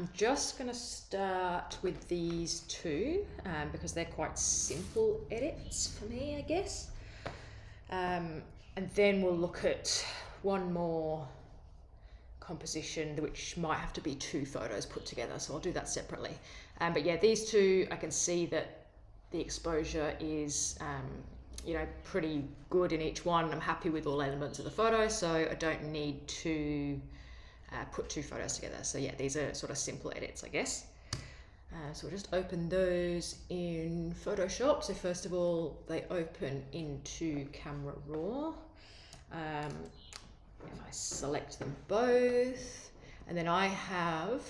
I'm just going to start with these two because they're quite simple edits for me, I guess. And then we'll look at one more composition, which might have to be two photos put together, so I'll do that separately. But yeah, these two, I can see that the exposure is pretty good in each one. I'm happy with all elements of the photo, so I don't need to put two photos together. So yeah, these are sort of simple edits, I guess. So we'll just open those in Photoshop. So first of all, they open into Camera Raw. If I select them both, and then I have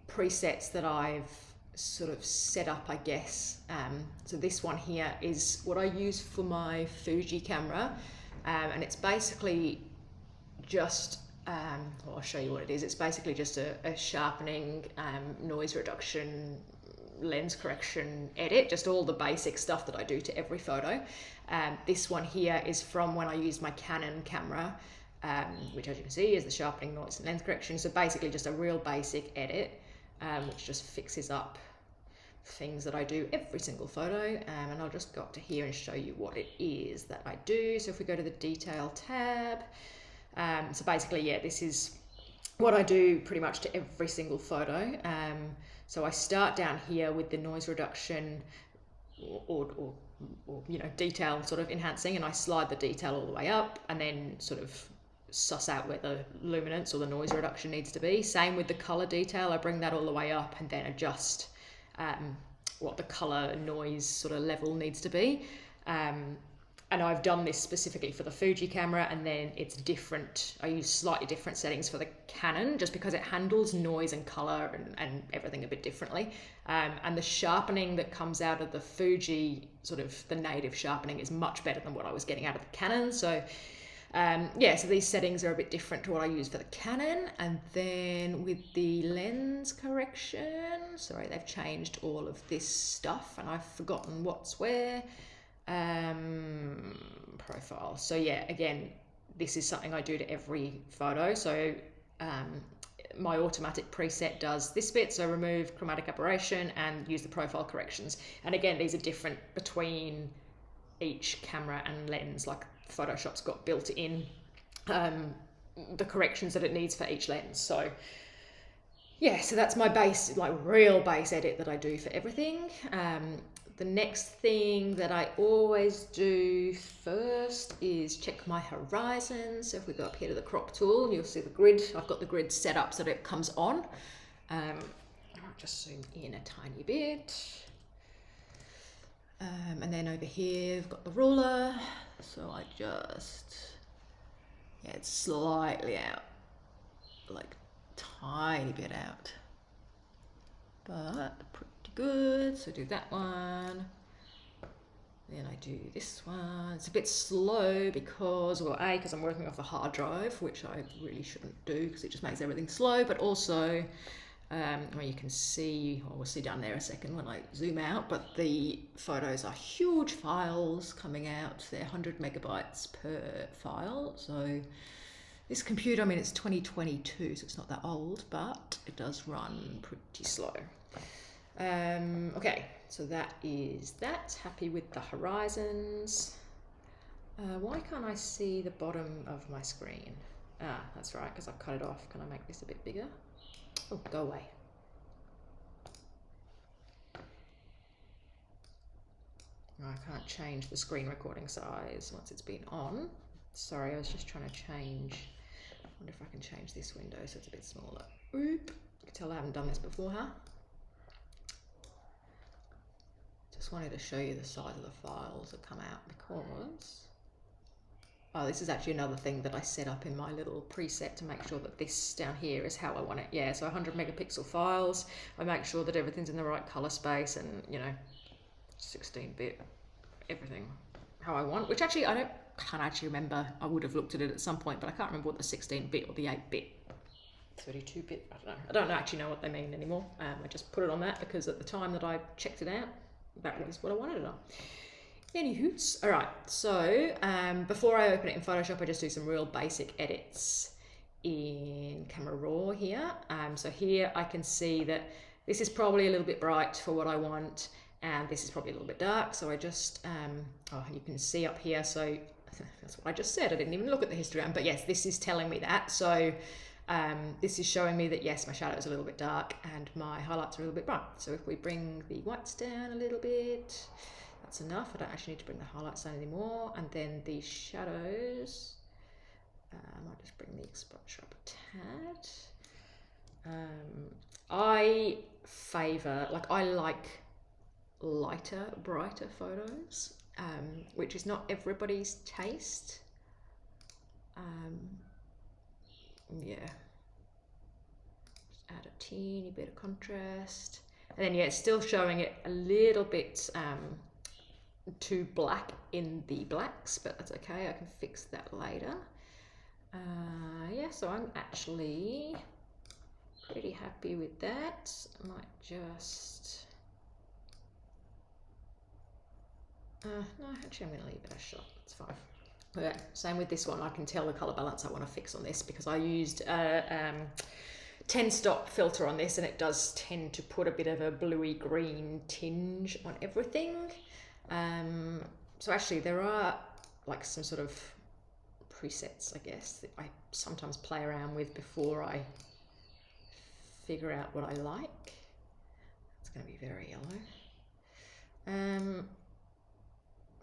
presets that I've sort of set up, I guess. So this one here is what I use for my Fuji camera, and it's basically just, I'll show you what it is. It's basically just a sharpening, noise reduction, lens correction edit, just all the basic stuff that I do to every photo. This one here is from when I used my Canon camera, which as you can see is the sharpening, noise and lens correction. So basically just a real basic edit, which just fixes up things that I do every single photo. And I'll just go up to here and show you what it is that I do. So if we go to the detail tab, so basically, yeah, this is what I do pretty much to every single photo. So I start down here with the noise reduction or detail sort of enhancing, and I slide the detail all the way up and then sort of suss out where the luminance or the noise reduction needs to be. Same with the color detail. I bring that all the way up and then adjust what the color noise sort of level needs to be. And I've done this specifically for the Fuji camera, and then it's different. I use slightly different settings for the Canon just because it handles noise and color and everything a bit differently. And the sharpening that comes out of the Fuji, sort of the native sharpening, is much better than what I was getting out of the Canon. So yeah, so these settings are a bit different to what I use for the Canon. And then with the lens correction, sorry, they've changed all of this stuff and I've forgotten what's where. Profile. So yeah, again, this is something I do to every photo. So my automatic preset does this bit, so remove chromatic aberration and use the profile corrections. And again, these are different between each camera and lens. Like Photoshop's got built in the corrections that it needs for each lens. So yeah, so that's my base, like real base edit that I do for everything. The next thing that I always do first is check my horizon. So if we go up here to the crop tool, you'll see the grid. I've got the grid set up so that it comes on. I'll just zoom in a tiny bit. And then over here, I've got the ruler. So I just, yeah, it's slightly out, like tiny bit out, but pretty good. So do that one, then I do this one. It's a bit slow because, well, A, because I'm working off a hard drive, which I really shouldn't do because it just makes everything slow, but also well, you can see, or we'll see down there a second when I zoom out, but the photos are huge files coming out. They're 100 megabytes per file. So this computer, I mean, it's 2022, so it's not that old, but it does run pretty slow. Okay, so that is that. Happy with the horizons. Why can't I see the bottom of my screen? Ah, that's right, because I've cut it off. Can I make this a bit bigger? Oh, go away. I can't change the screen recording size once it's been on. Sorry, I was just trying to change. I wonder if I can change this window so it's a bit smaller. Oop. You can tell I haven't done this before, huh? Just wanted to show you the size of the files that come out because, oh, this is actually another thing that I set up in my little preset to make sure that this down here is how I want it. Yeah, so 100 megapixel files. I make sure that everything's in the right color space and, 16-bit, everything how I want, which actually can't actually remember. I would have looked at it at some point, but I can't remember what the 16-bit or the 8-bit, 32-bit, I don't know. I don't actually know what they mean anymore. I just put it on that because at the time that I checked it out, that was what I wanted it on. Anywhoots. All right, so before I open it in Photoshop, I just do some real basic edits in Camera Raw here. So here I can see that this is probably a little bit bright for what I want, and this is probably a little bit dark. So I just, you can see up here, so that's what I just said. I didn't even look at the histogram, but yes, this is telling me that. So this is showing me that yes, my shadow is a little bit dark and my highlights are a little bit bright. So if we bring the whites down a little bit, that's enough. I don't actually need to bring the highlights down anymore. And then the shadows, I might just bring the exposure up a tad. I favour, I like lighter, brighter photos, which is not everybody's taste. Yeah, just add a teeny bit of contrast, and then yeah, it's still showing it a little bit too black in the blacks, but that's okay, I can fix that later. Yeah, so I'm actually pretty happy with that. I might just no, actually I'm going to leave it a shot, it's fine. Okay, same with this one. I can tell the color balance I want to fix on this because I used a 10 stop filter on this, and it does tend to put a bit of a bluey green tinge on everything. So actually there are some sort of presets, I guess, that I sometimes play around with before I figure out what I like. It's going to be very yellow. I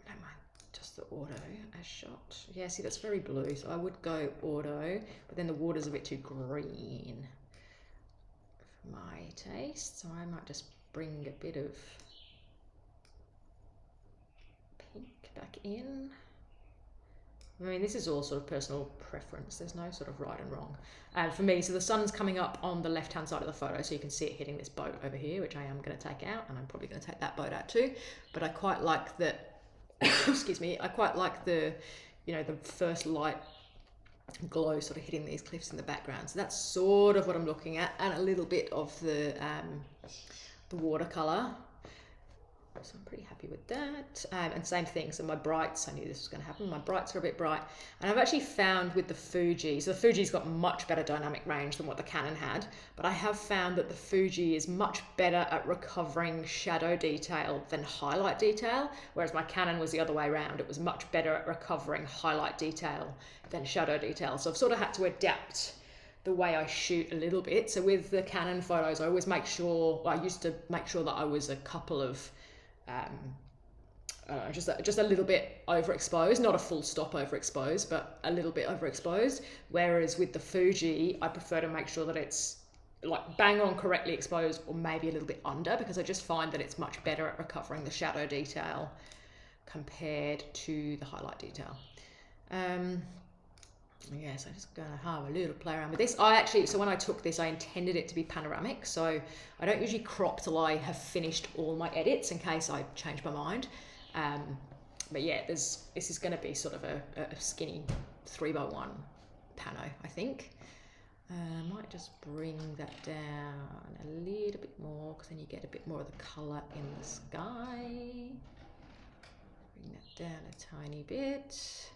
don't mind just the auto as shot. Yeah, see, that's very blue, so I would go auto, but then the water's a bit too green for my taste, so I might just bring a bit of pink back in. I mean, this is all sort of personal preference. There's no sort of right and wrong. And for me, so the sun's coming up on the left-hand side of the photo, so you can see it hitting this boat over here, which I am going to take out, and I'm probably going to take that boat out too. But I quite like that, excuse me, I quite like the, the first light glow sort of hitting these cliffs in the background. So that's sort of what I'm looking at, and a little bit of the watercolor. So I'm pretty happy with that. And same thing, so my brights, I knew this was going to happen, my brights are a bit bright. And I've actually found with the Fuji, so the Fuji's got much better dynamic range than what the Canon had, but I have found that the Fuji is much better at recovering shadow detail than highlight detail, whereas my Canon was the other way around. It was much better at recovering highlight detail than shadow detail. So I've sort of had to adapt the way I shoot a little bit. So with the Canon photos, I always make sure, I used to make sure that I was a couple of just a little bit overexposed, not a full stop overexposed, but a little bit overexposed. Whereas with the Fuji, I prefer to make sure that it's bang on correctly exposed, or maybe a little bit under, because I just find that it's much better at recovering the shadow detail compared to the highlight detail. Yes, I'm just going to have a little play around with this. So when I took this, I intended it to be panoramic. So I don't usually crop till I have finished all my edits in case I change my mind. But yeah, this is going to be sort of a skinny 3x1 pano, I think. I might just bring that down a little bit more, because then you get a bit more of the colour in the sky. Bring that down a tiny bit.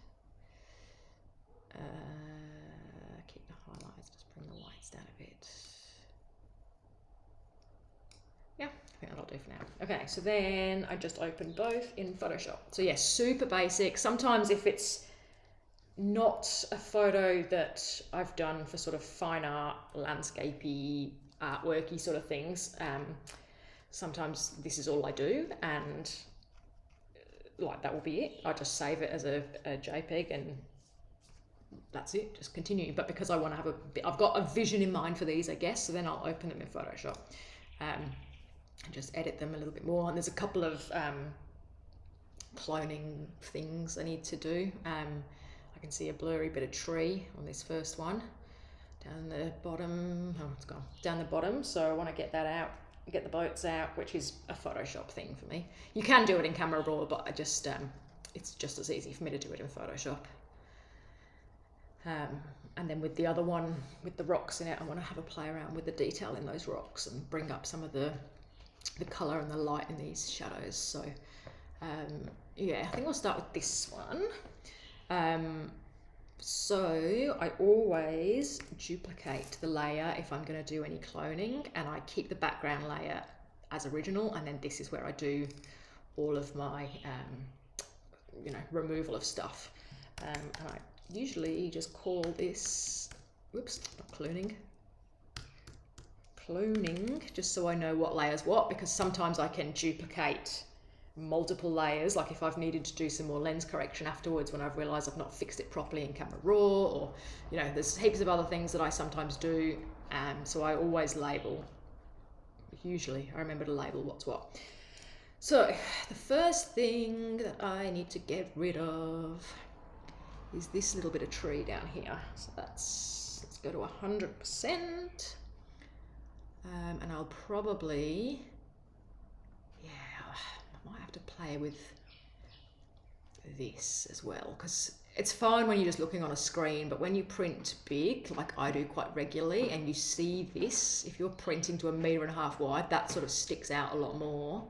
Keep the highlights, just bring the whites down a bit. Yeah, I think that'll do for now. Okay, so then I just opened both in Photoshop. So yeah, super basic. Sometimes if it's not a photo that I've done for sort of fine art, landscapey, artworky sort of things, sometimes this is all I do, and that will be it. I just save it as a JPEG and that's it, just continue. But because I want to have I've got a vision in mind for these, I guess, so then I'll open them in Photoshop and just edit them a little bit more. And there's a couple of cloning things I need to do. I can see a blurry bit of tree on this first one down the bottom. Oh, it's gone down the bottom, so I want to get that out, get the boats out, which is a Photoshop thing for me. You can do it in Camera Raw, but I just it's just as easy for me to do it in Photoshop. And then with the other one, with the rocks in it, I want to have a play around with the detail in those rocks and bring up some of the colour and the light in these shadows. So yeah, I think we'll start with this one. So I always duplicate the layer if I'm going to do any cloning, and I keep the background layer as original, and then this is where I do all of my removal of stuff. And I usually just call this, whoops, not cloning, just so I know what layer's what, because sometimes I can duplicate multiple layers, like if I've needed to do some more lens correction afterwards when I've realized I've not fixed it properly in Camera Raw, or there's heaps of other things that I sometimes do, so I always label. Usually I remember to label what's what. So the first thing that I need to get rid of is this little bit of tree down here. So let's go to 100%, and I'll probably, I might have to play with this as well, because it's fine when you're just looking on a screen, but when you print big, like I do quite regularly, and you see this, if you're printing to 1.5 meters wide, that sort of sticks out a lot more.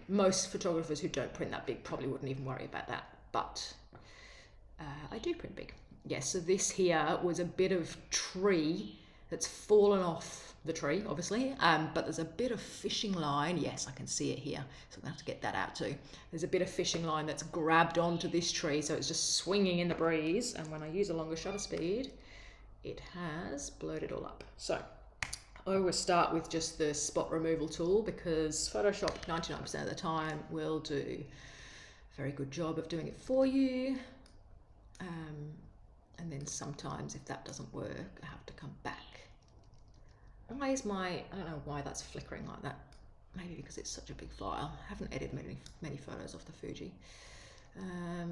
Most photographers who don't print that big probably wouldn't even worry about that, but I do print big. Yes, so this here was a bit of tree that's fallen off the tree, obviously, but there's a bit of fishing line. Yes, I can see it here, so I'm gonna have to get that out too. There's a bit of fishing line that's grabbed onto this tree, so it's just swinging in the breeze, and when I use a longer shutter speed, it has blurred it all up. So I always start with just the spot removal tool, because Photoshop 99% of the time will do a very good job of doing it for you. And then sometimes if that doesn't work, I have to come back. Why is I don't know why that's flickering like that. Maybe because it's such a big file. I haven't edited many photos off the Fuji.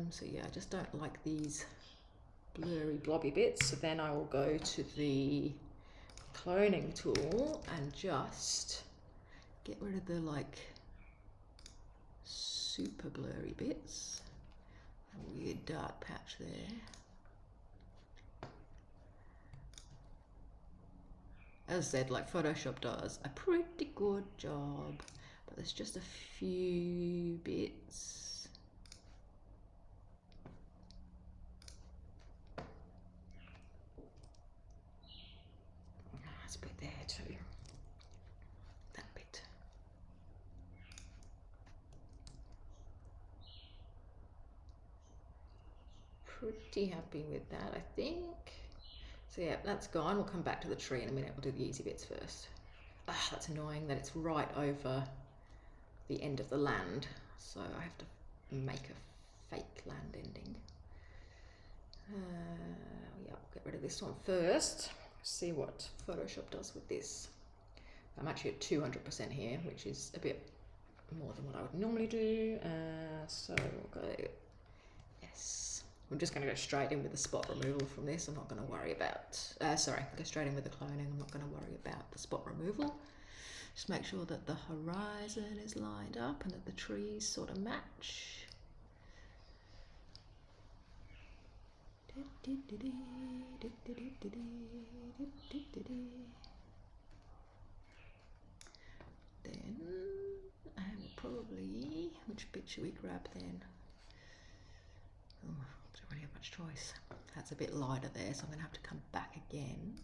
So yeah, I just don't like these blurry blobby bits. So then I will go to the cloning tool and just get rid of the super blurry bits. A weird dark patch there. As I said, Photoshop does a pretty good job, but there's just a few bits. There's a bit there too. That bit. Pretty happy with that, I think. So yeah, that's gone. We'll come back to the tree in a minute. We'll do the easy bits first. That's annoying that it's right over the end of the land. So I have to make a fake land ending. Yeah, we'll get rid of this one first. See what Photoshop does with this. I'm actually at 200% here, which is a bit more than what I would normally do. So we'll go, yes. I'm just going to go straight in with the spot removal from this. I'm not going to worry about, go straight in with the cloning. I'm not going to worry about the spot removal. Just make sure that the horizon is lined up and that the trees sort of match. Then I will probably, which bit should we grab then? Oh, don't really have much choice. That's a bit lighter there, so I'm going to have to come back again.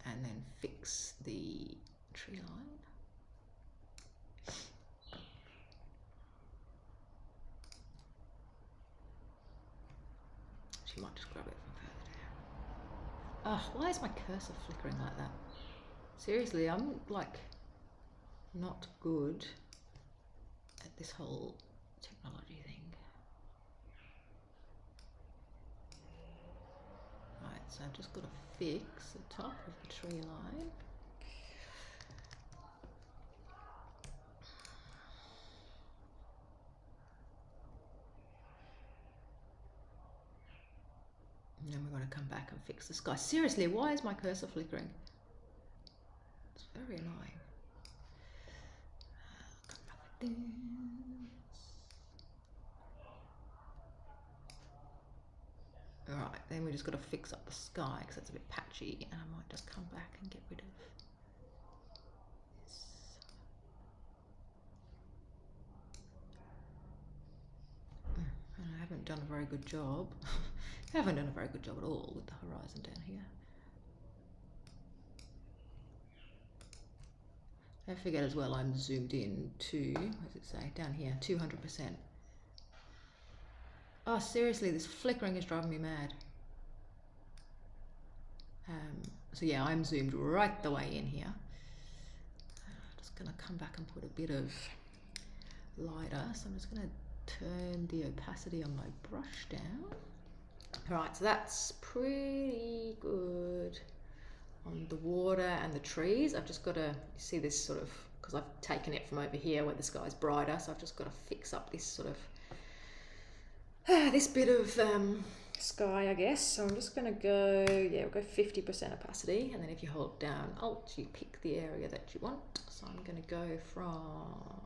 And then fix the tree line. She might just grab it from further down. Why is my cursor flickering like that? Seriously, I'm not good at this whole technology thing. Right, so I've just got to fix the top of the tree line. And then we're going to come back and fix the sky. Seriously, why is my cursor flickering? It's very annoying. Come back with this. Alright, then we just got to fix up the sky because it's a bit patchy, and I might just come back and get rid of this. done a very good job. Haven't done a very good job at all with the horizon down here. Don't forget as well, I'm zoomed in to, what does it say, down here, 200%. Oh, seriously, this flickering is driving me mad. So yeah, I'm zoomed right the way in here. Just gonna come back and put a bit of lighter. So I'm just gonna turn the opacity on my brush down. All right, so that's pretty good on the water and the trees. I've just got to see this sort of, because I've taken it from over here where the sky's brighter, so I've just got to fix up this sort of this bit of sky, I guess. So I'm just going to go, yeah, we'll go 50% opacity, and then if you hold down Alt, you pick the area that you want. So I'm going to go from,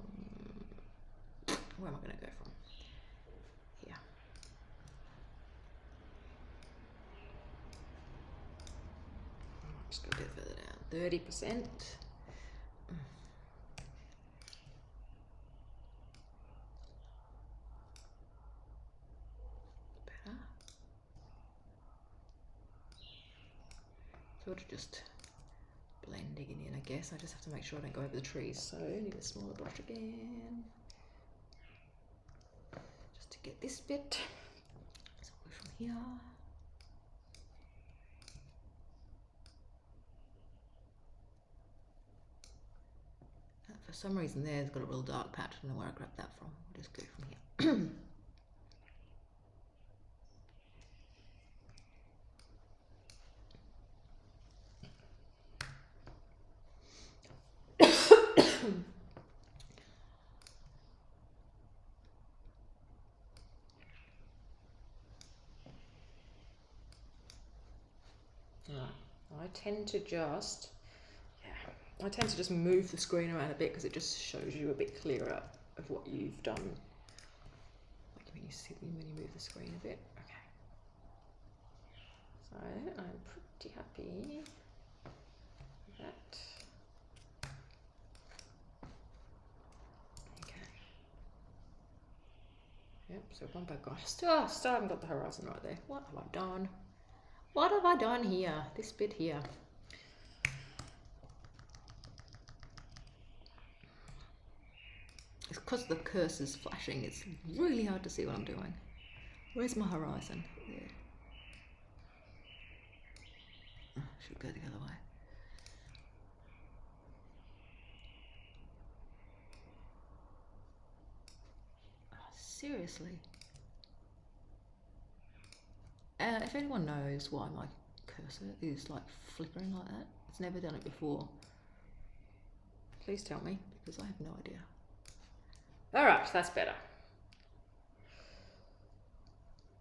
where am I going to go from? Here. Just go a bit further down, 30%. Sort of just blending it in, I guess. I just have to make sure I don't go over the trees, so I need a smaller brush again. Just to get this bit. So I'll go from here. For some reason there's got a real dark patch. I don't know where I grabbed that from. We'll just go from here. I tend to just, I tend to just move the screen around a bit because it just shows you a bit clearer of what you've done. Like when you see when you move the screen a bit. Okay. So I'm pretty happy with that. Okay. Yep. So one by gosh, still haven't got the horizon right there. What have I done? What have I done here? This bit here. It's because the cursor's flashing. It's really hard to see what I'm doing. Where's my horizon? There. Oh, should go the other way. Oh, seriously. If anyone knows why my cursor is like flickering like that, it's never done it before. Please tell me, because I have no idea. All right, that's better.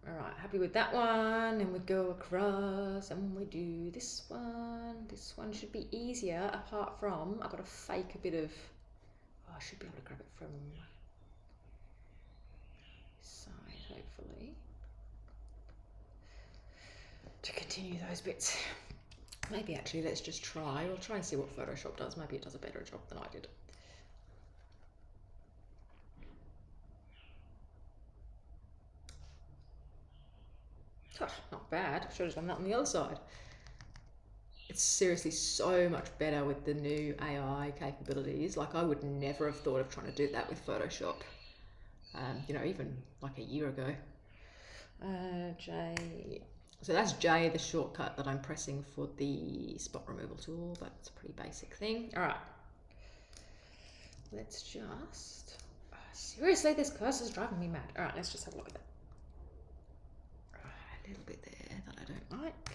All right, happy with that one. And we go across and we do this one. This one should be easier, apart from I've got to fake a bit of, oh, I should be able to grab it from this side, hopefully. To continue those bits. Maybe actually let's just try. We'll try and see what Photoshop does. Maybe it does a better job than I did. Oh, not bad. I should have done that on the other side. It's seriously so much better with the new AI capabilities. Like I would never have thought of trying to do that with Photoshop. You know, even like a year ago. J. So that's J, the shortcut that I'm pressing for the spot removal tool, but it's a pretty basic thing. All right. Let's just, oh, seriously, this cursor's driving me mad. All right, let's just have a look at that. A little bit there that I don't like.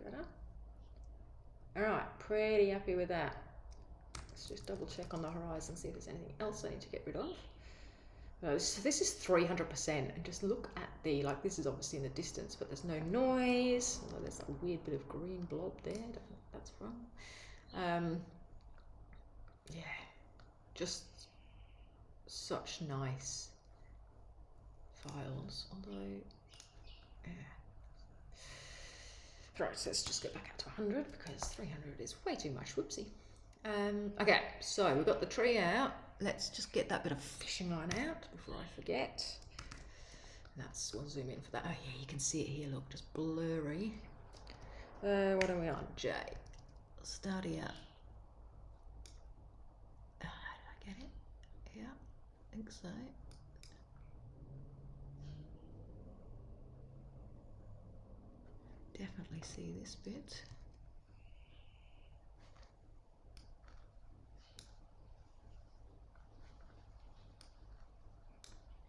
Better. All right, pretty happy with that. Let's just double check on the horizon, see if there's anything else I need to get rid of. So this is 300%, and just look at the, like this is obviously in the distance, but there's no noise. Although there's a weird bit of green blob there, don't know what that's from. Yeah, just such nice files, although, yeah. Right, so let's just go back up to 100 because 300 is way too much, whoopsie. Okay, so we've got the tree out. Let's just get that bit of fishing line out before I forget. We'll zoom in for that. Oh yeah, you can see it here, look, just blurry. What are we on? J. Start here. Did I get it? Yeah, I think so. Definitely see this bit.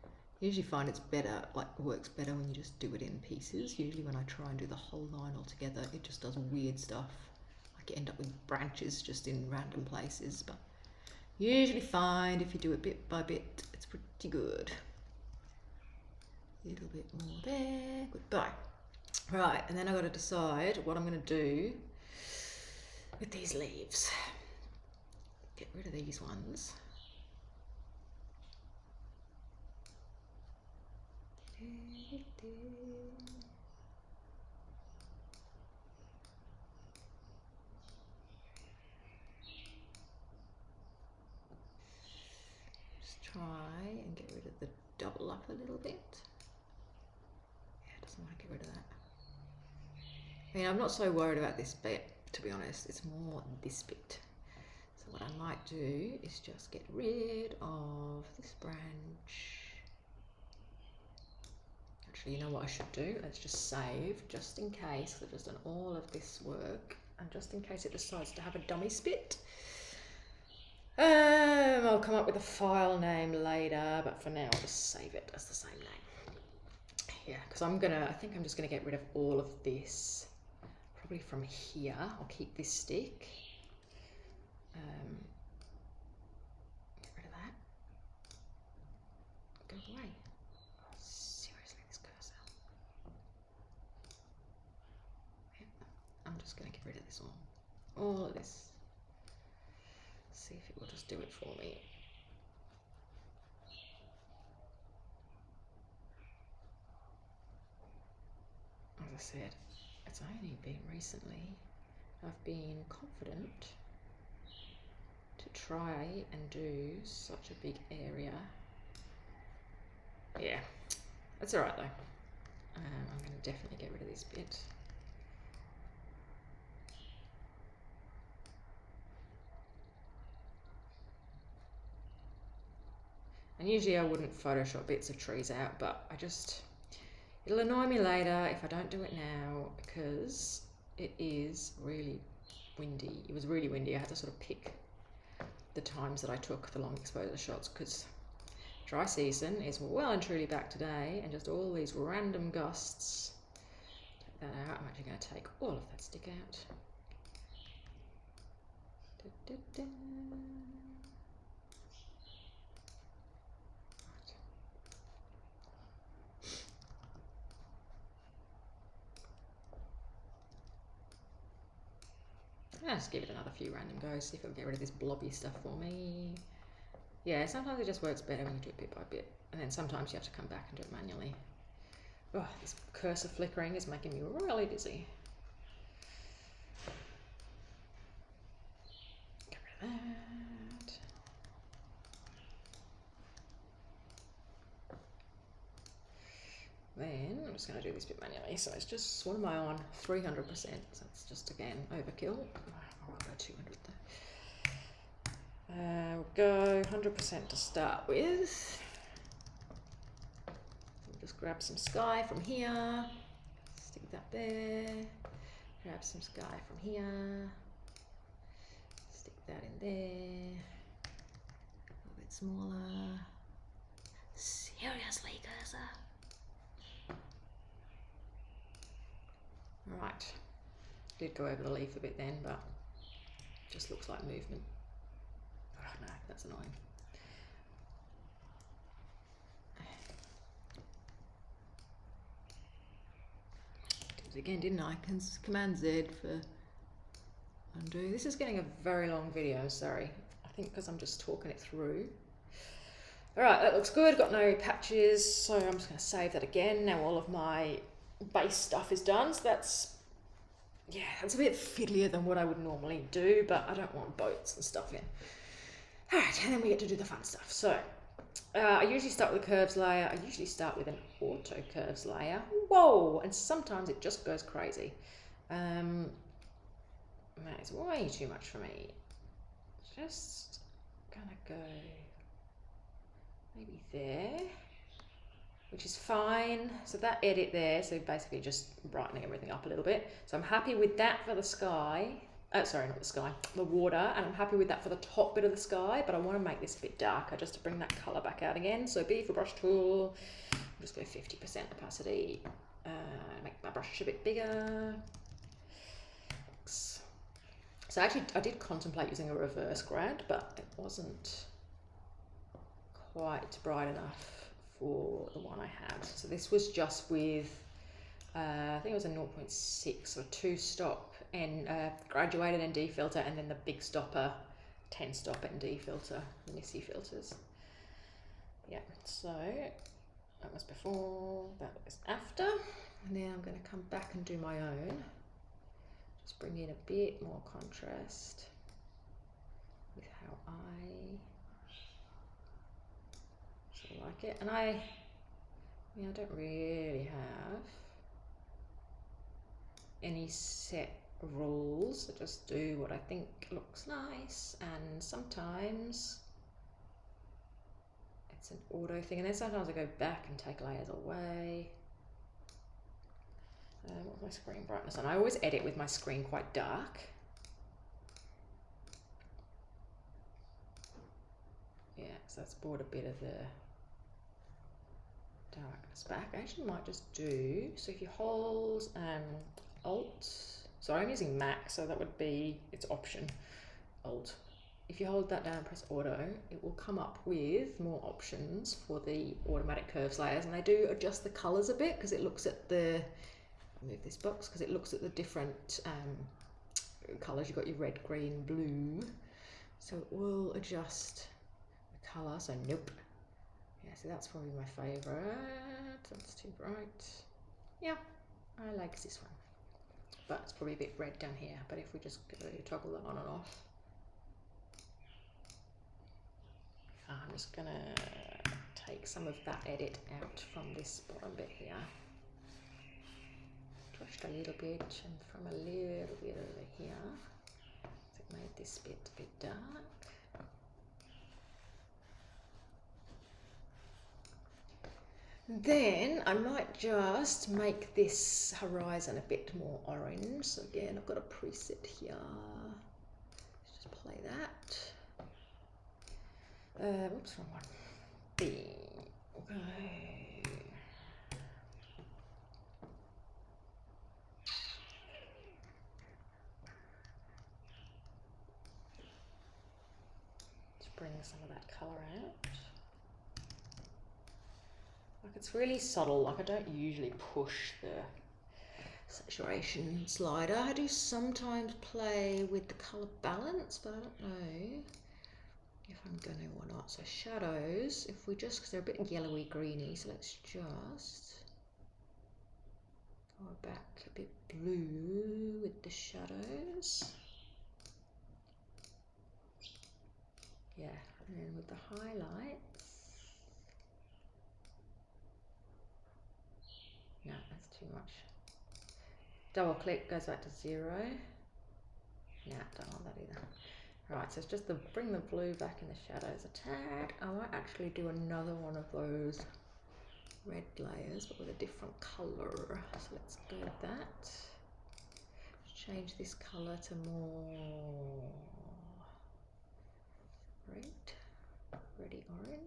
I usually find it's better, like works better when you just do it in pieces. Usually when I try and do the whole line all together, it just does weird stuff. Like you end up with branches just in random places, but you usually find if you do it bit by bit, it's pretty good. A little bit more there, goodbye. Right, and then I've got to decide what I'm going to do with these leaves. Get rid of these ones. Just try and get rid of the double up a little bit. Yeah, it doesn't want to get rid of that. I mean, I'm not so worried about this bit, to be honest. It's more this bit. So what I might do is just get rid of this branch. Actually, you know what I should do? Let's just save, just in case, because I've just done all of this work, and just in case it decides to have a dummy spit. I'll come up with a file name later, but for now I'll just save it as the same name. Yeah, because I think I'm just gonna get rid of all of this, probably from here. I'll keep this stick. Get rid of that. Go away. Oh, seriously, this cursor. Yeah, I'm just gonna get rid of this all of this. See if it will just do it for me. As I said, it's only been recently I've been confident to try and do such a big area. Yeah, that's all right though. I'm going to definitely get rid of this bit. And usually I wouldn't Photoshop bits of trees out, but it'll annoy me later if I don't do it now, because it is really windy. It was really windy. I had to sort of pick the times that I took the long exposure shots, because dry season is well and truly back today, and just all these random gusts. Take that out. I'm actually going to take all of that stick out. Da, da, da. I'll just give it another few random goes, see if it'll get rid of this blobby stuff for me. Yeah, sometimes it just works better when you do it bit by bit, and then sometimes you have to come back and do it manually. Oh, this cursor flickering is making me really dizzy. Get rid of that. Then I'm just going to do this bit manually. So it's just, what am I on? 300%. So it's just, again, overkill. I'll go 200 there. We'll go 100% to start with. We'll just grab some sky from here. Stick that there. Grab some sky from here. Stick that in there. A little bit smaller. Seriously, cursor. Right, did go over the leaf a bit then, but just looks like movement. Oh no, that's annoying. Did it again, didn't I? Command Z for undo. This is getting a very long video, sorry. I think because I'm just talking it through. All right, that looks good. Got no patches, so I'm just going to save that again. Now all of my base stuff is done, so that's yeah, it's a bit fiddlier than what I would normally do, but I don't want boats and stuff in. All right, and then we get to do the fun stuff. So I usually start with a curves layer. I usually start with an auto curves layer. Whoa, and sometimes it just goes crazy. That is way too much for me. Just gonna go maybe there, which is fine. So that edit there, so basically just brightening everything up a little bit. So I'm happy with that for the sky. Sorry, not the sky, the water. And I'm happy with that for the top bit of the sky, but I want to make this a bit darker just to bring that color back out again. So B for brush tool, I'll just go 50% opacity, make my brush a bit bigger. So actually I did contemplate using a reverse grad, but it wasn't quite bright enough for the one I had. So this was just with, I think it was a 0.6 or 2 stop and graduated ND filter, and then the big stopper 10 stop ND filter, the NISI filters. Yeah, so that was before, that was after. And then I'm going to come back and do my own. Just bring in a bit more contrast with how I sort of like it. And I don't really have any set rules. I just do what I think looks nice, and sometimes it's an auto thing, and then sometimes I go back and take layers away. What's my screen brightness on? I always edit with my screen quite dark. Yeah, so that's brought a bit of the darkness back. I actually might just do, so if you hold Alt, so I'm using Mac, so that would be its option, Alt. If you hold that down and press Auto, it will come up with more options for the automatic curves layers, and they do adjust the colors a bit because it looks at the, I'll move this box, because it looks at the different colors. You've got your red, green, blue, so it will adjust the color. So nope. Yeah, so that's probably my favorite. That's too bright. Yeah, I like this one, but it's probably a bit red down here. But if we just go toggle that on and off, I'm just gonna take some of that edit out from this bottom bit here, just a little bit, and from a little bit over here. So it made this bit a bit dark. Then I might just make this horizon a bit more orange. So again, I've got a preset here. Let's just play that. Whoops, wrong one. B. Okay. Let's bring some of that colour out. Like, it's really subtle. Like, I don't usually push the saturation slider. I do sometimes play with the colour balance, but I don't know if I'm gonna or not. So shadows, if we just, because they're a bit yellowy greeny, so let's just go back a bit blue with the shadows. Yeah, and then with the highlights, no, that's too much. Double click, goes back to 0. Nah, don't want that either. Right, so it's just to bring the blue back in the shadows a tad. I might actually do another one of those red layers, but with a different colour. So let's go with that. Change this colour to more red, reddy orange.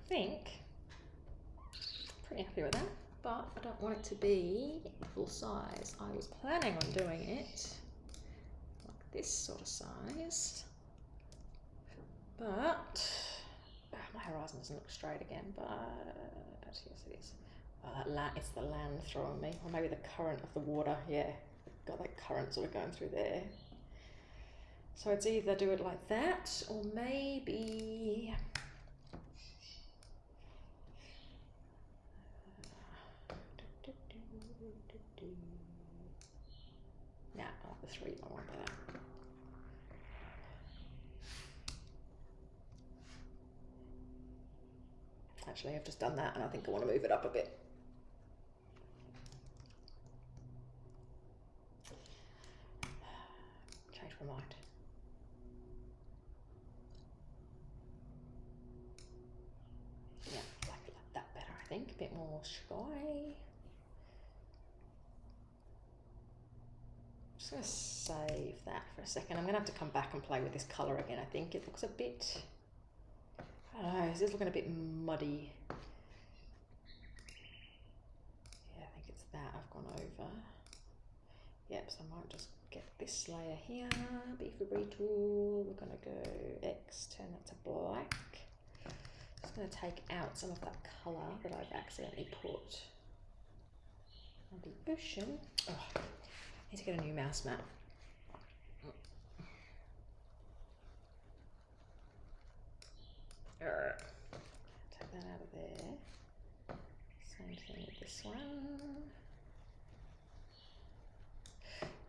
I think pretty happy with that. but I don't want it to be full size. I was planning on doing it like this sort of size, but my horizon doesn't look straight again, but yes it is. Oh, it's the land throwing me, or maybe the current of the water. Yeah, got that current sort of going through there. So it's either do it like that, or maybe nah, I like the 3 by 1 better. Actually, I've just done that, and I think I want to move it up a bit. Change my mind. Yeah, like that better, I think. A bit more sky. I'm just going to save that for a second. I'm going to have to come back and play with this colour again, I think. It looks a bit, I don't know, this is looking a bit muddy. Yeah, I think it's that I've gone over. Yep, so I might just get this layer here, Beaver tool, we're going to go X, turn that to black. Just going to take out some of that colour that I've accidentally put on the ocean. Oh, I need to get a new mouse mat. Take that out of there. Same thing with this one.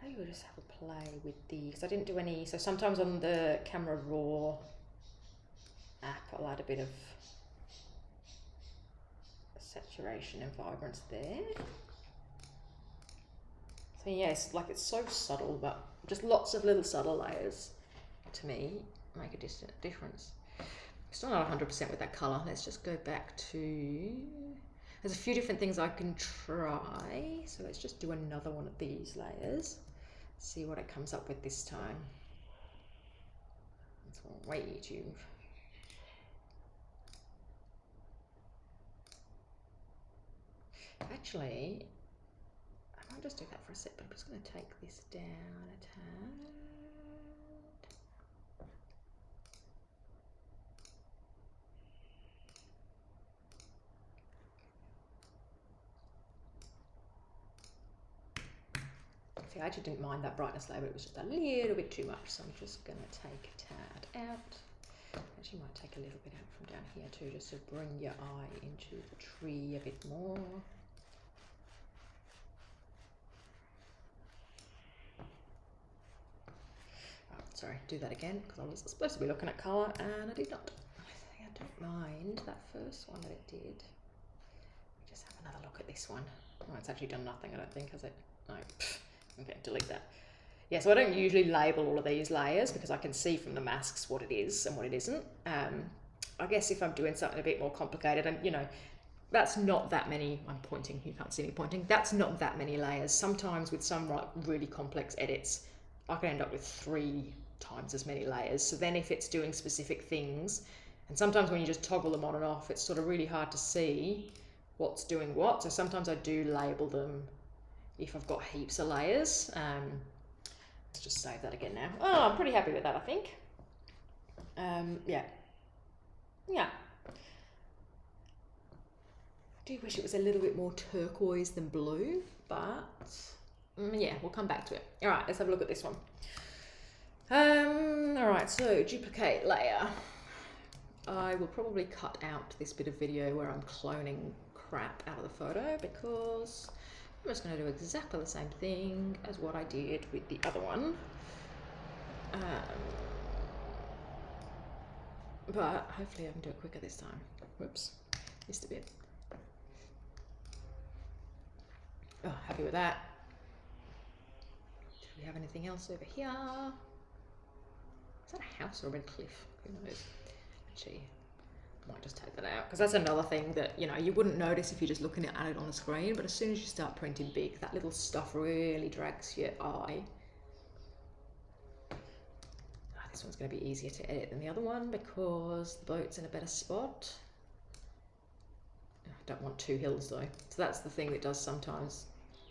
Maybe we'll just have a play with the, because I didn't do any, so sometimes on the Camera Raw app I'll add a bit of saturation and vibrance there. So yes, like it's so subtle, but just lots of little subtle layers to me make a difference. Still not 100% with that colour. Let's just go back to, there's a few different things I can try. So let's just do another one of these layers. See what it comes up with this time. It's way too. Actually, I might just do that for a sec, but I'm just going to take this down a tad. See, I actually didn't mind that brightness layer, but it was just a little bit too much, so I'm just going to take a tad out. Actually might take a little bit out from down here too, just to bring your eye into the tree a bit more. Sorry, do that again, because I was supposed to be looking at colour and I did not. I don't mind that first one that it did. Just have another look at this one. Oh, it's actually done nothing, I don't think, has it? No. Okay, delete that. Yeah, so I don't usually label all of these layers because I can see from the masks what it is and what it isn't. I guess if I'm doing something a bit more complicated, and you know, that's not that many, I'm pointing, you can't see me pointing, that's not that many layers. Sometimes with some like really complex edits, I can end up with 3 times as many layers. So then if it's doing specific things, and sometimes when you just toggle them on and off, it's sort of really hard to see what's doing what. So sometimes I do label them if I've got heaps of layers. Let's just save that again now. Oh, I'm pretty happy with that, I think. Yeah. I do wish it was a little bit more turquoise than blue, but yeah, we'll come back to it. All right, let's have a look at this one. All right, so duplicate layer. I will probably cut out this bit of video where I'm cloning crap out of the photo, because I'm just going to do exactly the same thing as what I did with the other one. But hopefully I can do it quicker this time. Whoops, missed a bit. Oh, happy with that. Do we have anything else over here? Is that a house or a red cliff? Who knows? Actually, I might just take that out, because that's another thing that, you know, you wouldn't notice if you're just looking at it on the screen, but as soon as you start printing big, that little stuff really drags your eye. This one's going to be easier to edit than the other one because the boat's in a better spot. I Don't want two hills though. So that's the thing that does sometimes.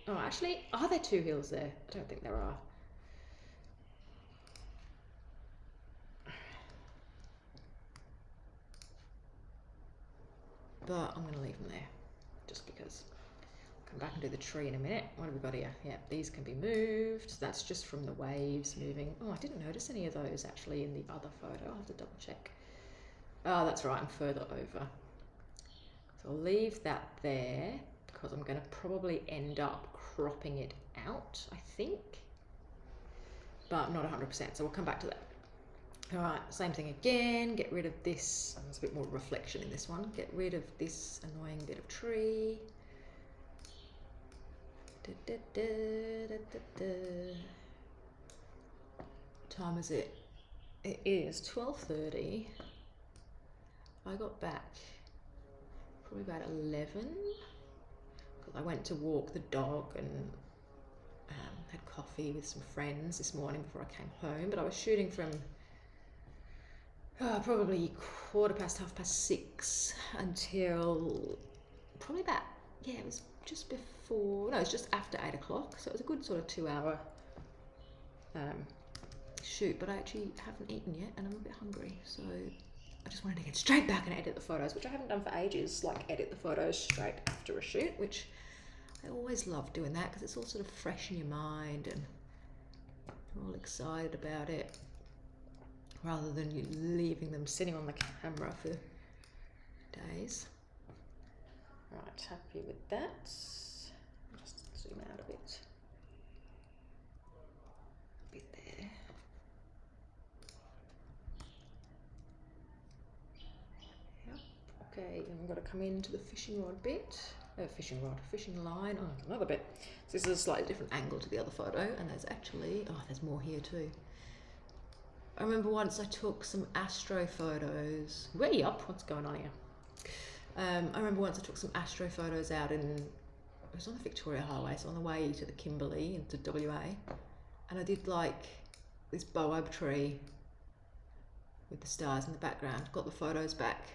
Oh, actually, are there two hills there? I don't think there are. But I'm going to leave them there just because. Come back and do the tree in a minute. What have we got here? Yeah, these can be moved. That's just from the waves moving. Oh, I didn't notice any of those actually in the other photo. I'll have to double check. Oh, that's right, I'm further over. So I'll leave that there because I'm going to probably end up cropping it out, I think. But not 100%, so we'll come back to that. All right, same thing again. Get rid of this. There's a bit more reflection in this one. Get rid of this annoying bit of tree. What time is it? It is 12:30. I got back probably about 11 because I went to walk the dog and had coffee with some friends this morning before I came home. But I was shooting from probably 6:15 until probably about, yeah, it was just before, no, it's just after 8 o'clock. So it was a good sort of 2-hour shoot, but I actually haven't eaten yet and I'm a bit hungry. So I just wanted to get straight back and edit the photos, which I haven't done for ages, like edit the photos straight after a shoot, which I always love doing that because it's all sort of fresh in your mind and you're all excited about it, rather than you leaving them sitting on the camera for days. Right, happy with that. Just zoom out a bit. A bit there. Yep. Okay, then we've got to come into the fishing rod bit. Fishing line. Oh, another bit. So this is a slightly different angle to the other photo, and there's actually, there's more here too. I remember once I took some astro photos. Way up, what's going on here? I remember once I took some astro photos out it was on the Victoria Highway, so on the way to the Kimberley into WA, and I did like this baobab tree with the stars in the background. Got the photos back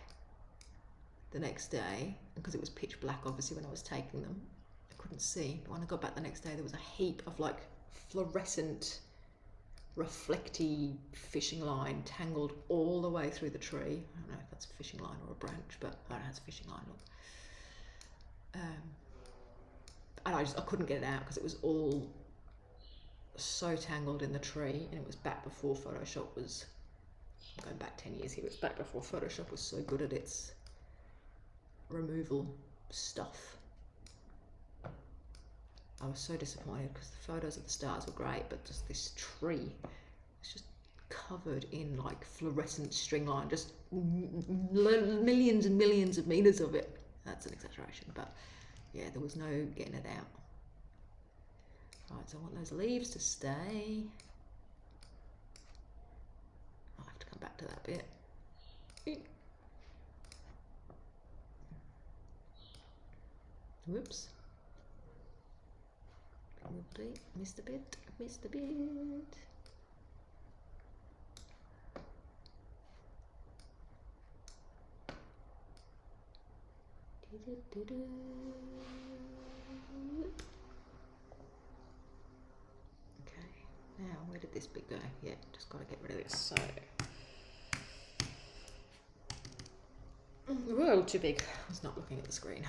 the next day, because it was pitch black obviously when I was taking them. I couldn't see, but when I got back the next day there was a heap of like fluorescent reflecty fishing line tangled all the way through the tree. I don't know if that's a fishing line or a branch, but I don't know, it's a fishing line. Look. And I couldn't get it out because it was all so tangled in the tree, and it was back before Photoshop was, I'm going back 10 years here, it was back before Photoshop was so good at its removal stuff. I was so disappointed because the photos of the stars were great, but just this tree was just covered in like fluorescent string line, just millions and millions of meters of it. That's an exaggeration, but yeah, there was no getting it out. Right, so I want those leaves to stay. I'll have to come back to that bit. Whoops. Probably missed a bit. Okay, now where did this bit go? Yeah, just got to get rid of this. So, whoa, too big. I was not looking at the screen.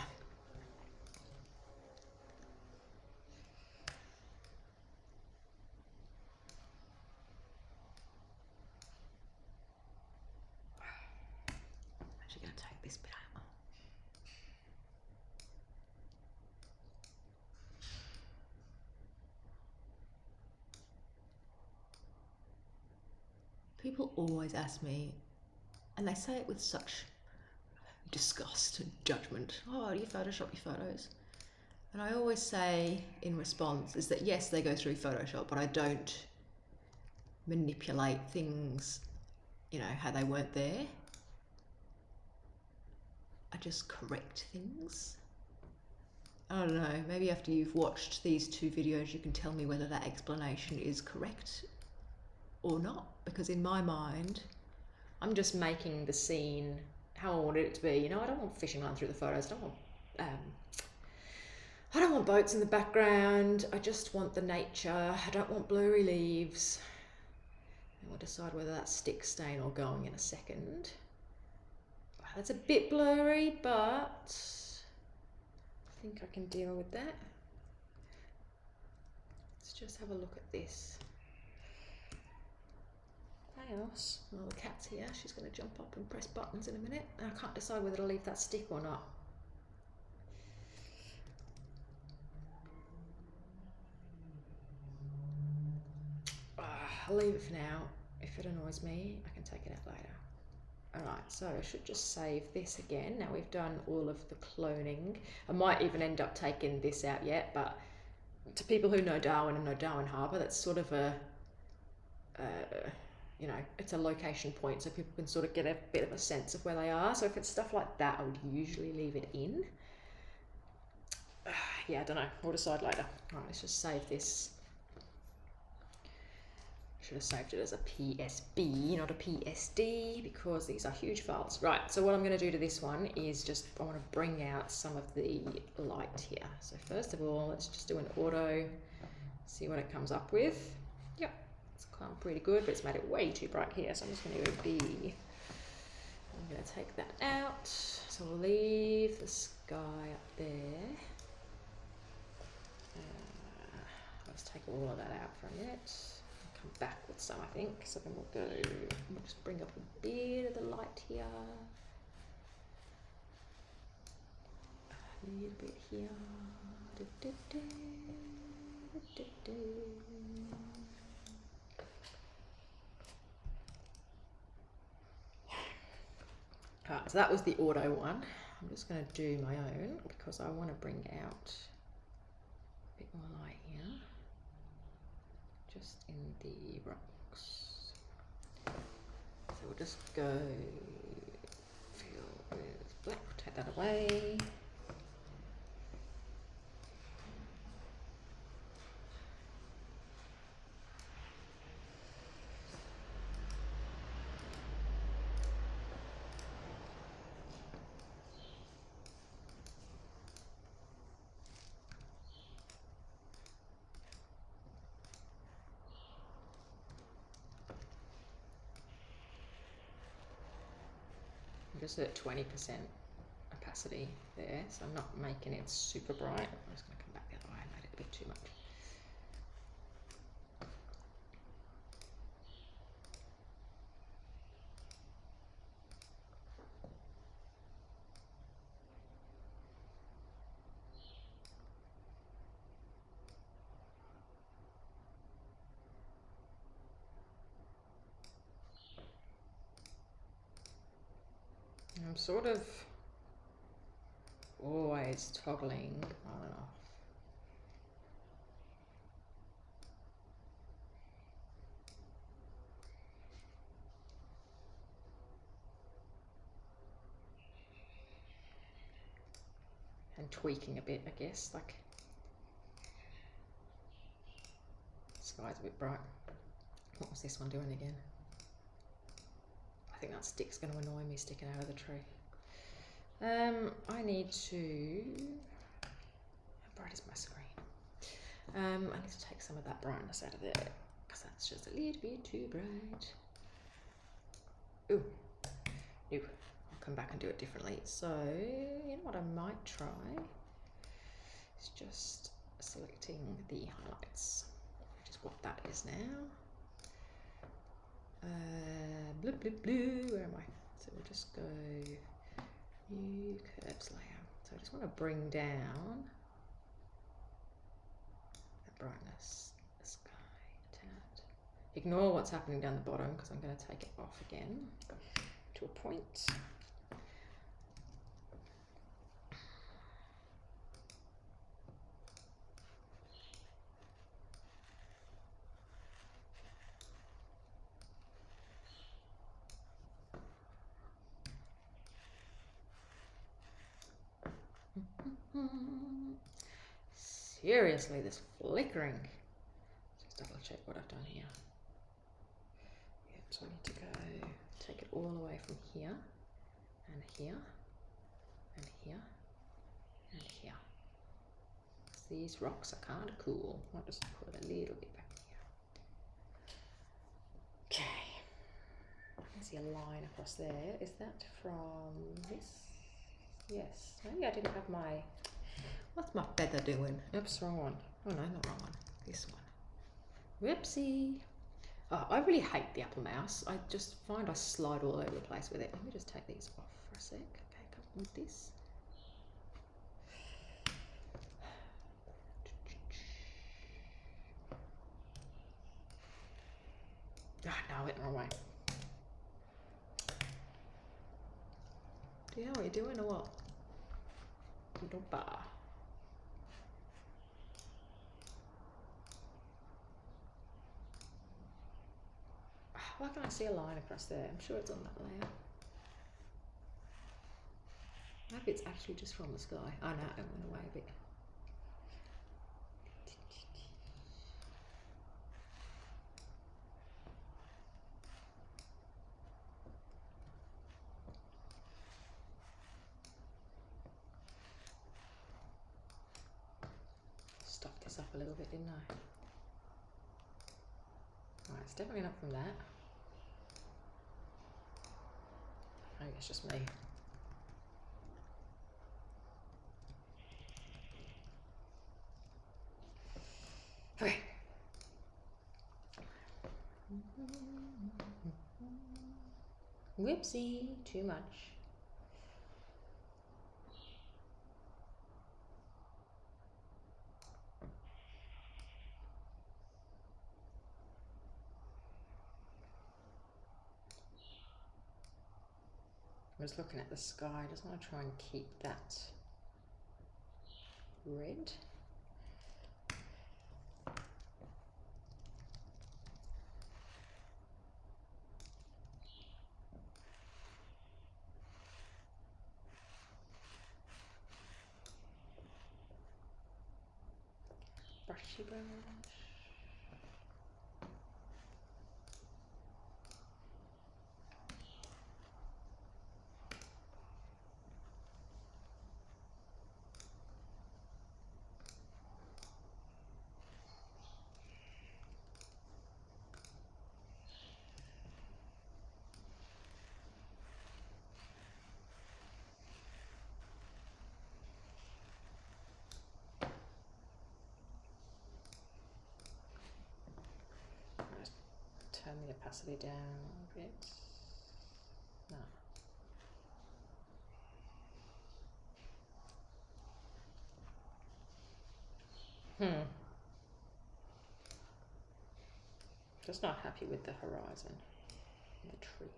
This bit out. People always ask me, and they say it with such disgust and judgment, oh, do you Photoshop your photos? And I always say in response is that yes, they go through Photoshop, but I don't manipulate things, you know, how they weren't there. I just correct things. I don't know, maybe after you've watched these two videos you can tell me whether that explanation is correct or not, because in my mind I'm just making the scene how I want it to be. You know, I don't want fishing line through the photos, I don't want I don't want boats in the background. I just want the nature. I don't want blurry leaves. And we'll decide whether that's stick staying or going in a second. That's a bit blurry, but I think I can deal with that. Let's just have a look at this. Chaos. Well, the cat's here. She's going to jump up and press buttons in a minute. And I can't decide whether to leave that stick or not. I'll leave it for now. If it annoys me, I can take it out later. Alright, so I should just save this again. Now we've done all of the cloning. I might even end up taking this out yet, but to people who know Darwin and know Darwin Harbour, that's sort of a, you know, it's a location point, so people can sort of get a bit of a sense of where they are. So if it's stuff like that, I would usually leave it in. Yeah, I don't know. We'll decide later. Alright, let's just save this. Should have saved it as a PSB, not a PSD, because these are huge files. Right, so what I'm going to do to this one is just, I want to bring out some of the light here. So first of all, let's just do an auto, see what it comes up with. Yep, it's come pretty good, but it's made it way too bright here, so I'm just going to go B. I'm going to take that out. So we'll leave the sky up there. Let's take all of that out for a minute. Come back with some, I think. So then we'll just bring up a bit of the light here. A little bit here. Alright, so that was the auto one. I'm just going to do my own because I want to bring out a bit more light here. Just in the rocks. So we'll just go fill with black, take that away. Just at 20% opacity there, so I'm not making it super bright. I'm just going to come back the other way. I made it a bit too much. I'm sort of always toggling on and off. And tweaking a bit, I guess, like the sky's a bit bright. What was this one doing again? I think that stick's going to annoy me sticking out of the tree. I need to, how bright is my screen? I need to take some of that brightness out of there because that's just a little bit too bright. Ooh, no, I'll come back and do it differently. So, you know what I might try is just selecting the highlights, which is what that is now. Blue, blue, blue, where am I? So we'll just go new curves layer. So I just want to bring down that brightness, the sky a tad. Ignore what's happening down the bottom because I'm going to take it off again to a point. Seriously, this flickering. Let's just double check what I've done here. Yep, so I need to go take it all the way from here and here and here and here. These rocks are kind of cool. I'll just put a little bit back here. Okay. I see a line across there. Is that from this? Yes. Maybe I didn't have my... What's my feather doing? Oops, wrong one. Oh no, not wrong one. This one. Whoopsie. Oh, I really hate the Apple Mouse. I just find I slide all over the place with it. Let me just take these off for a sec. Okay, come with this. Ah, no, I went the wrong way. Do you know what you're doing or what? Little bar. Why can't I see a line across there? I'm sure it's on that layer. Maybe it's actually just from the sky. Oh no, it went away a bit. Stuffed this up a little bit, didn't I? Right, it's definitely not from that. I think it's just me. Okay. Whoopsie, too much. I was looking at the sky. I just want to try and keep that red. Brushy brush. Turn the opacity down a bit. No. Just not happy with the horizon and the tree.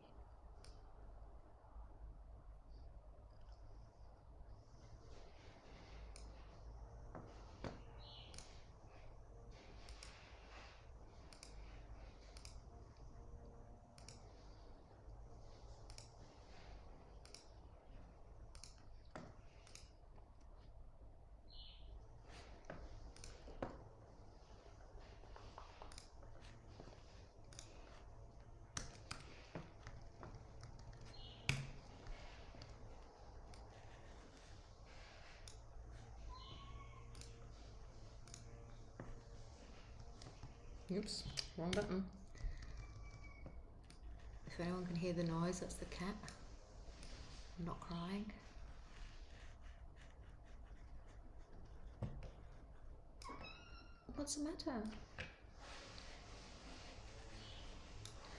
Oops, wrong button. If anyone can hear the noise, that's the cat. I'm not crying. What's the matter?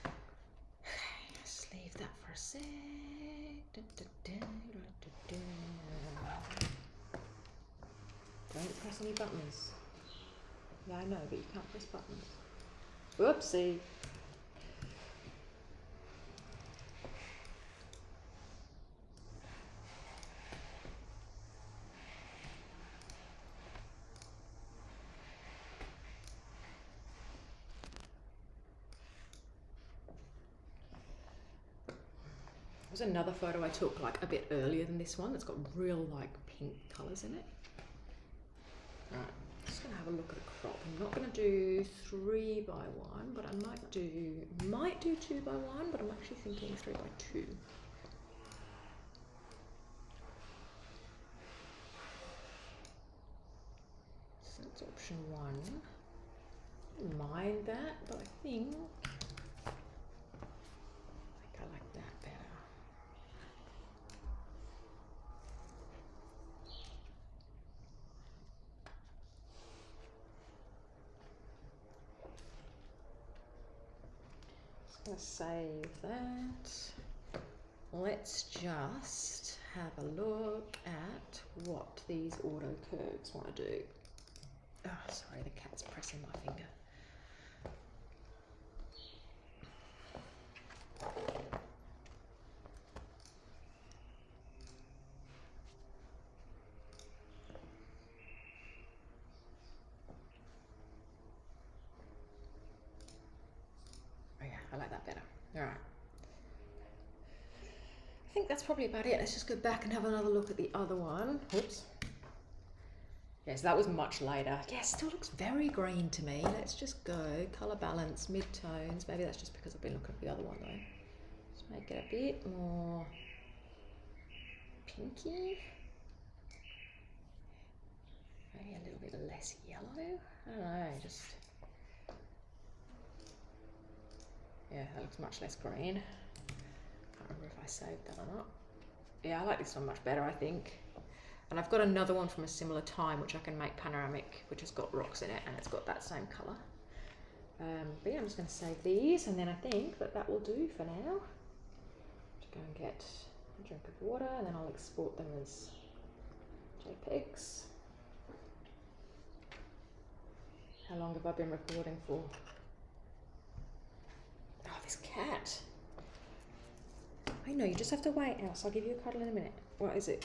Okay, let's leave that for a sec. Don't press any buttons. Yeah, I know, but you can't press buttons. Whoopsie. There's another photo I took like a bit earlier than this one that's got real like pink colours in it. Alright, I'm just gonna have a look at a crop. I'm not gonna do 3 by 1, but I might do 2 by 1, but I'm actually thinking 3 by 2. option 1. Don't mind that, but I think I like that better. Just gonna save that. Let's just have a look at what these auto curves want to do. Oh, sorry, the cat's pressing my finger. Oh yeah, I like that better. All right. I think that's probably about it. Let's just go back and have another look at the other one. Oops. Yes, that was much later. Yeah, still looks very green to me. Let's just go color balance, mid-tones. Maybe that's just because I've been looking at the other one though. Just make it a bit more pinky. Maybe a little bit less yellow. I don't know, just... Yeah, that looks much less green. Can't remember if I saved that or not. Yeah, I like this one much better, I think. And I've got another one from a similar time, which I can make panoramic, which has got rocks in it, and it's got that same colour. But yeah, I'm just going to save these, and then I think that will do for now. Just go and get a drink of water, and then I'll export them as JPEGs. How long have I been recording for? Oh, this cat. I know, you just have to wait, Else. I'll give you a cuddle in a minute. What is it?